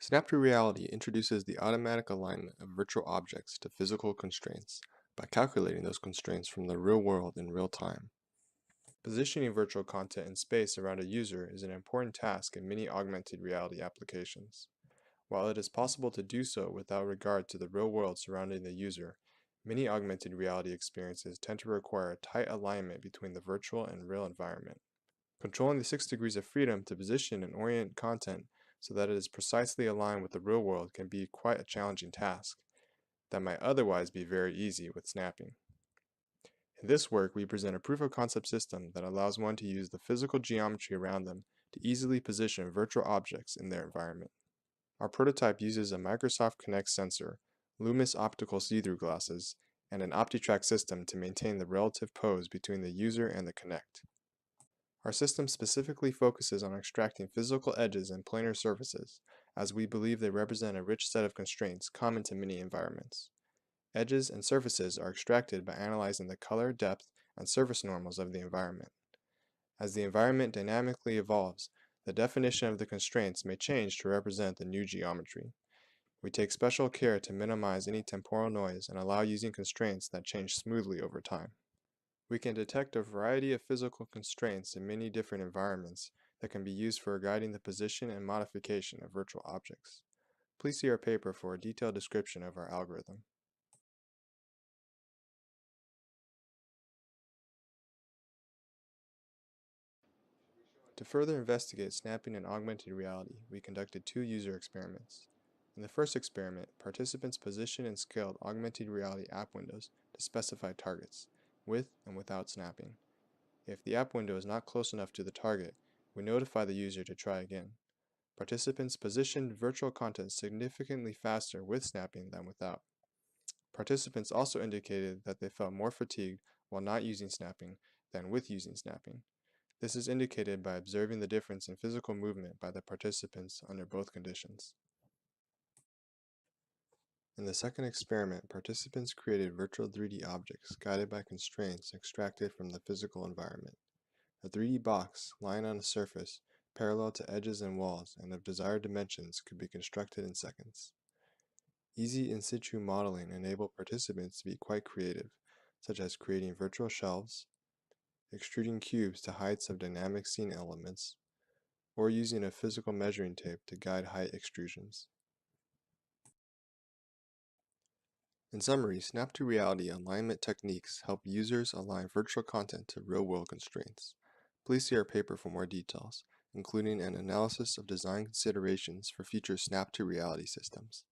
SnapToReality introduces the automatic alignment of virtual objects to physical constraints by calculating those constraints from the real world in real time. Positioning virtual content in space around a user is an important task in many augmented reality applications. While it is possible to do so without regard to the real world surrounding the user, many augmented reality experiences tend to require a tight alignment between the virtual and real environment. Controlling the 6 degrees of freedom to position and orient content so that it is precisely aligned with the real world can be quite a challenging task that might otherwise be very easy with snapping. In this work, we present a proof-of-concept system that allows one to use the physical geometry around them to easily position virtual objects in their environment. Our prototype uses a Microsoft Kinect sensor, Loomis optical see-through glasses, and an OptiTrack system to maintain the relative pose between the user and the Kinect. Our system specifically focuses on extracting physical edges and planar surfaces, as we believe they represent a rich set of constraints common to many environments. Edges and surfaces are extracted by analyzing the color, depth, and surface normals of the environment. As the environment dynamically evolves, the definition of the constraints may change to represent the new geometry. We take special care to minimize any temporal noise and allow using constraints that change smoothly over time. We can detect a variety of physical constraints in many different environments that can be used for guiding the position and modification of virtual objects. Please see our paper for a detailed description of our algorithm. To further investigate snapping in augmented reality, we conducted 2 user experiments. In the first experiment, participants positioned and scaled augmented reality app windows to specify targets, with and without snapping. If the app window is not close enough to the target, we notify the user to try again. Participants positioned virtual content significantly faster with snapping than without. Participants also indicated that they felt more fatigued while not using snapping than with using snapping. This is indicated by observing the difference in physical movement by the participants under both conditions. In the second experiment, participants created virtual 3D objects guided by constraints extracted from the physical environment. A 3D box lying on a surface parallel to edges and walls and of desired dimensions could be constructed in seconds. Easy in situ modeling enabled participants to be quite creative, such as creating virtual shelves, extruding cubes to heights of dynamic scene elements, or using a physical measuring tape to guide height extrusions. In summary, SnapToReality alignment techniques help users align virtual content to real-world constraints. Please see our paper for more details, including an analysis of design considerations for future SnapToReality systems.